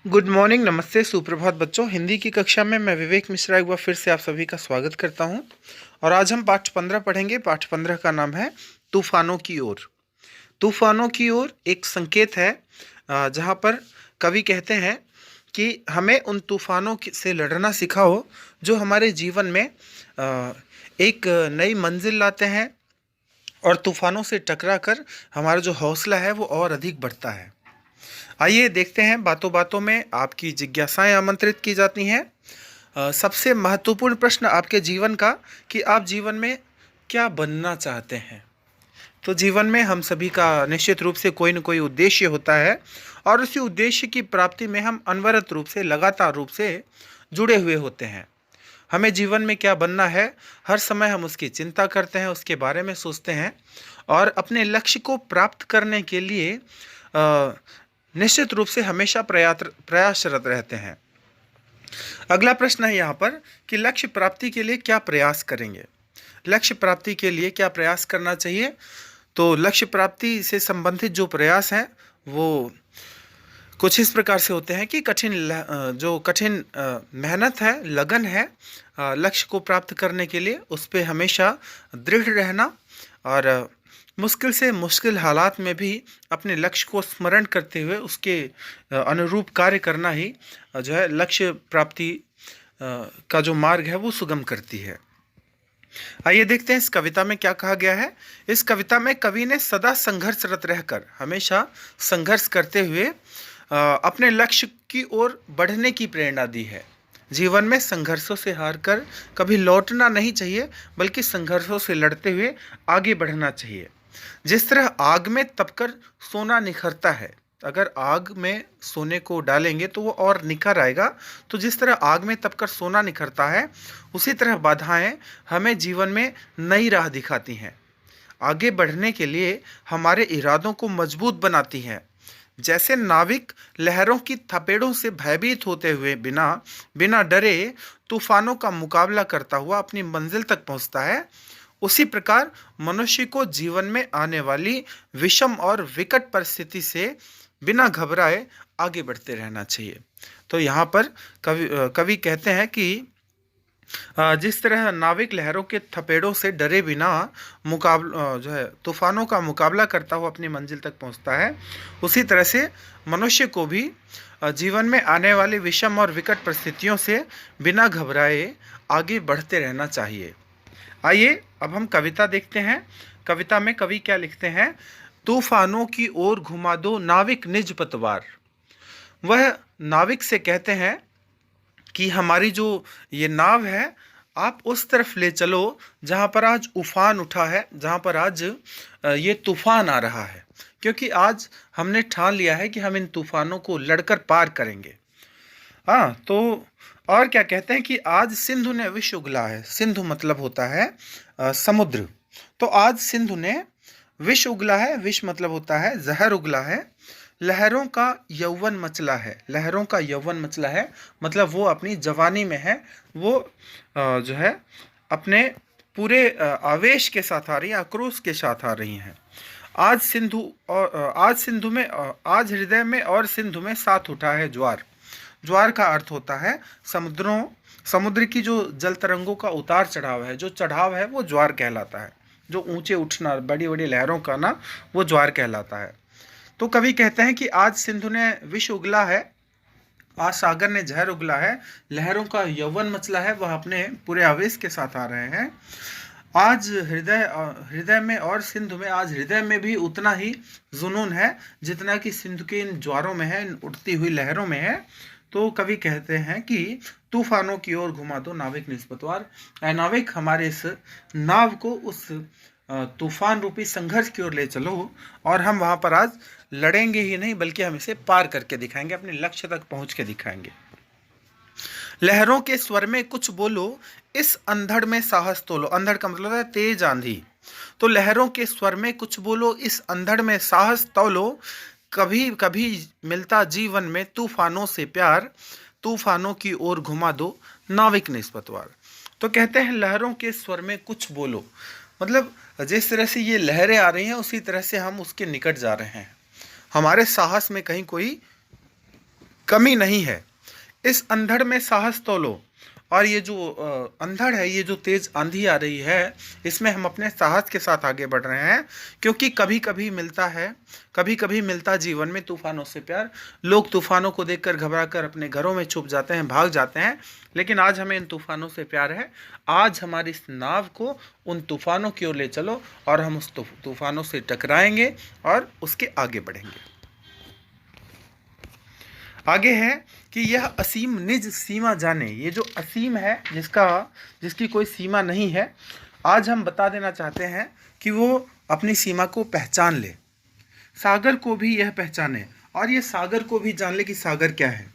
Good morning, नमस्ते, सुप्रभात बच्चों। हिंदी की कक्षा में मैं विवेक मिश्रा एक बार फिर से आप सभी का स्वागत करता हूं। और आज हम पाठ 15 पढ़ेंगे। पाठ 15 का नाम है तूफानों की ओर। तूफानों की ओर एक संकेत है जहां पर कवि कहते हैं कि हमें उन से लड़ना सिखाओ जो हमारे जीवन में एक नई मंजिल लाते हैं और तूफानों से टकरा कर हमारा जो हौसला है वो और अधिक बढ़ता है। आइए देखते हैं, बातों बातों में आपकी जिज्ञासाएं आमंत्रित की जाती हैं। सबसे महत्वपूर्ण प्रश्न आपके जीवन का कि आप जीवन में क्या बनना चाहते हैं। तो जीवन में हम सभी का निश्चित रूप से कोई न कोई उद्देश्य होता है और उसी उद्देश्य की प्राप्ति में हम अनवरत रूप से, लगातार रूप से जुड़े हुए होते हैं। हमें जीवन में क्या बनना है, हर समय हम उसकी चिंता करते हैं, उसके बारे में सोचते हैं और अपने लक्ष्य को प्राप्त करने के लिए निश्चित रूप से हमेशा प्रयासरत रहते हैं। अगला प्रश्न है यहाँ पर कि लक्ष्य प्राप्ति के लिए क्या प्रयास करेंगे। लक्ष्य प्राप्ति के लिए क्या प्रयास करना चाहिए। तो लक्ष्य प्राप्ति से संबंधित जो प्रयास हैं वो कुछ इस प्रकार से होते हैं कि कठिन मेहनत है, लगन है लक्ष्य को प्राप्त करने के लिए, उस पर हमेशा दृढ़ रहना और मुश्किल से मुश्किल हालात में भी अपने लक्ष्य को स्मरण करते हुए उसके अनुरूप कार्य करना ही जो है लक्ष्य प्राप्ति का जो मार्ग है वो सुगम करती है। आइए देखते हैं इस कविता में क्या कहा गया है। इस कविता में कवि ने सदा संघर्षरत रहकर, हमेशा संघर्ष करते हुए अपने लक्ष्य की ओर बढ़ने की प्रेरणा दी है। जीवन में संघर्षों से हारकर कभी लौटना नहीं चाहिए, बल्कि संघर्षों से लड़ते हुए आगे बढ़ना चाहिए। जिस तरह आग में तपकर सोना निखरता है, अगर आग में सोने को डालेंगे तो वो और निखर आएगा। तो जिस तरह आग में तपकर सोना निखरता है, उसी तरह बाधाएं हमें जीवन में नई राह दिखाती हैं, आगे बढ़ने के लिए हमारे इरादों को मजबूत बनाती हैं। जैसे नाविक लहरों की थपेड़ों से भयभीत होते हुए बिना डरे तूफानों का मुकाबला करता हुआ अपनी मंजिल तक पहुंचता है, उसी प्रकार मनुष्य को जीवन में आने वाली विषम और विकट परिस्थिति से बिना घबराए आगे बढ़ते रहना चाहिए। तो यहाँ पर कवि कहते हैं कि जिस तरह नाविक लहरों के थपेड़ों से डरे बिना जो है तूफानों का मुकाबला करता हुआ अपनी मंजिल तक पहुंचता है, उसी तरह से मनुष्य को भी जीवन में आने वाली विषम और विकट परिस्थितियों से बिना घबराए आगे बढ़ते रहना चाहिए। आइए अब हम कविता देखते हैं। कविता में कवि क्या लिखते हैं। तूफानों की ओर घुमा दो नाविक निज पतवार। वह नाविक से कहते हैं कि हमारी जो ये नाव है, आप उस तरफ ले चलो जहाँ पर आज उफान उठा है, जहाँ पर आज ये तूफान आ रहा है, क्योंकि आज हमने ठान लिया है कि हम इन तूफानों को लड़कर पार करेंगे। हाँ, तो और क्या कहते हैं कि आज सिंधु ने विष उगला है। सिंधु मतलब होता है समुद्र। तो आज सिंधु ने विष उगला है। विष मतलब होता है जहर उगला है। लहरों का यौवन मचला है। लहरों का यौवन मचला है मतलब वो अपनी जवानी में है, वो जो है अपने पूरे आवेश के साथ आ रही है, आक्रोश के साथ आ रही हैं। आज हृदय में और सिंधु में साथ उठा है ज्वार। ज्वार का अर्थ होता है समुद्र की जो जल तरंगों का उतार चढ़ाव है, जो चढ़ाव है वो ज्वार कहलाता है। जो ऊंचे उठना, बड़ी बड़ी लहरों का ना, वो ज्वार कहलाता है। तो कवि कहते हैं कि आज सिंधु ने विष उगला है, आज सागर ने जहर उगला है, लहरों का यौवन मचला है, वह अपने पूरे आवेश के साथ आ रहे हैं। आज हृदय में और सिंधु में, आज हृदय में भी उतना ही जुनून है जितना कि सिंधु के इन ज्वारों में है, इन उठती हुई लहरों में है। तो कवि कहते हैं कि तूफानों की ओर घुमा दो नाविक निज पतवार। नाविक, हमारे इस नाव को उस तूफान रूपी संघर्ष की ओर ले चलो और हम वहां पर आज लड़ेंगे ही नहीं, बल्कि हम इसे पार करके दिखाएंगे, अपने लक्ष्य तक पहुंच के दिखाएंगे। लहरों के स्वर में कुछ बोलो, इस अंधड़ में साहस तोलो। अंधड़ का मतलब है तेज आंधी। तो लहरों के स्वर में कुछ बोलो, इस अंधड़ में साहस तोलो। कभी कभी मिलता जीवन में तूफानों से प्यार, तूफानों की ओर घुमा दो नाविक निज पतवार। तो कहते हैं लहरों के स्वर में कुछ बोलो, मतलब जिस तरह से ये लहरें आ रही हैं उसी तरह से हम उसके निकट जा रहे हैं। हमारे साहस में कहीं कोई कमी नहीं है। इस अंधड़ में साहस तोलो। और ये जो अंधड़ है, ये जो तेज आंधी आ रही है, इसमें हम अपने साहस के साथ आगे बढ़ रहे हैं, क्योंकि कभी कभी मिलता है, कभी कभी मिलता जीवन में तूफानों से प्यार। लोग तूफानों को देखकर घबरा कर अपने घरों में छुप जाते हैं, भाग जाते हैं, लेकिन आज हमें इन तूफानों से प्यार है। आज हमारी इस नाव को उन तूफानों की ओर ले चलो और हम उस तूफानों से टकराएंगे और उसके आगे बढ़ेंगे। आगे है कि यह असीम निज सीमा जाने। ये जो असीम है, जिसकी कोई सीमा नहीं है, आज हम बता देना चाहते हैं कि वो अपनी सीमा को पहचान ले। सागर को भी यह पहचाने, और ये सागर को भी जान ले कि सागर क्या है।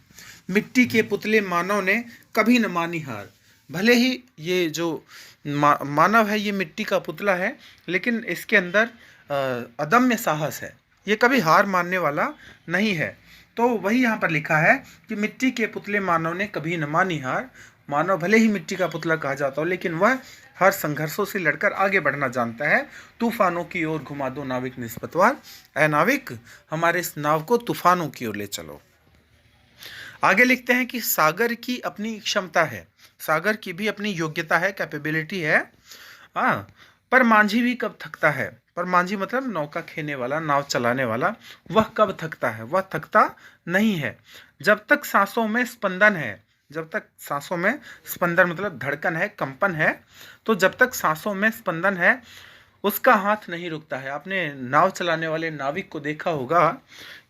मिट्टी के पुतले मानव ने कभी न मानी हार। भले ही ये जो मानव है, ये मिट्टी का पुतला है, लेकिन इसके अंदर अदम्य साहस है। ये कभी हार मानने वाला नहीं है। तो वही यहाँ पर लिखा है कि मिट्टी के पुतले मानव ने कभी न मानी हार। मानव भले ही मिट्टी का पुतला कहा जाता हो, लेकिन वह हर संघर्षों से लड़कर आगे बढ़ना जानता है। तूफानों की ओर घुमा दो नाविक निस्पतवार। ऐ नाविक, हमारे इस नाव को तूफानों की ओर ले चलो। आगे लिखते हैं कि सागर की अपनी क्षमता है, सागर की भी अपनी योग्यता है, कैपेबिलिटी है। हाँ, पर मांझी भी कब थकता है। पर मांझी मतलब नौका खेने वाला, नाव चलाने वाला। वह कब थकता है? वह थकता नहीं है। जब तक सांसों में स्पंदन है, जब तक सांसों में स्पंदन मतलब धड़कन है, कंपन है, तो जब तक सांसों में स्पंदन है उसका हाथ नहीं रुकता है। आपने नाव चलाने वाले नाविक को देखा होगा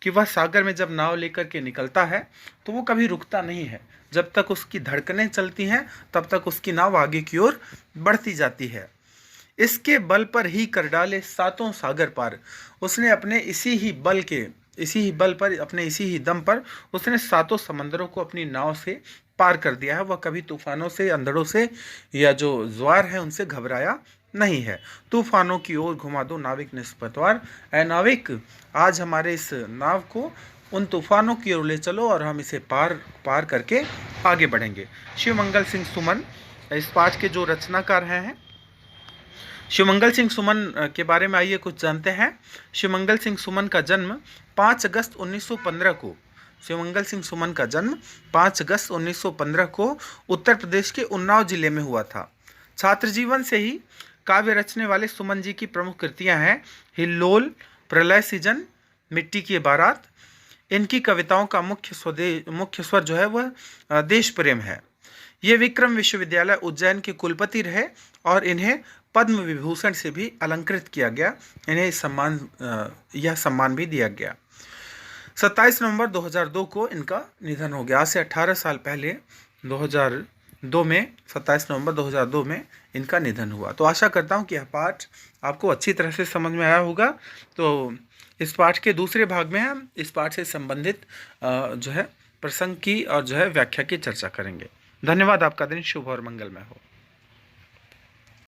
कि वह सागर में जब नाव लेकर के निकलता है तो वो कभी रुकता नहीं है। जब तक उसकी धड़कनें चलती हैं तब तक उसकी नाव आगे की ओर बढ़ती जाती है। इसके बल पर ही कर डाले सातों सागर पार। उसने अपने इसी ही बल पर, अपने इसी ही दम पर उसने सातों समंदरों को अपनी नाव से पार कर दिया है। वह कभी तूफानों से, अंधड़ों से या जो ज्वार है उनसे घबराया नहीं है। तूफानों की ओर घुमा दो नाविक निस्पतवार। ऐ नाविक, आज हमारे इस नाव को उन तूफानों की ओर ले चलो और हम इसे पार करके आगे बढ़ेंगे। शिवमंगल सिंह सुमन इस पाठ के जो रचनाकार हैं। शिवमंगल सिंह सुमन के बारे में आइए कुछ जानते हैं। शिवमंगल सिंह सुमन का जन्म 5 अगस्त 1915 को, शिवमंगल सिंह सुमन का जन्म 5 अगस्त 1915 को उत्तर प्रदेश के उन्नाव जिले में हुआ था। छात्र जीवन से ही काव्य रचने वाले सुमन जी की प्रमुख कृतियां हैं हिल्लोल, प्रलय सीजन, मिट्टी की बारात। इनकी कविताओं का मुख्य स्वर जो है वह देश प्रेम है। ये विक्रम विश्वविद्यालय उज्जैन के कुलपति रहे और इन्हें पद्म विभूषण से भी अलंकृत किया गया। इन्हें यह सम्मान भी दिया गया। 27 नवंबर 2002 को इनका निधन हो गया। आज से 18 साल पहले 2002 में 27 नवंबर 2002 में इनका निधन हुआ। तो आशा करता हूँ कि यह पाठ आपको अच्छी तरह से समझ में आया होगा। तो इस पाठ के दूसरे भाग में हम इस पाठ से संबंधित जो है प्रसंग की और जो है व्याख्या की चर्चा करेंगे। धन्यवाद। आपका दिन शुभ और मंगलमय हो।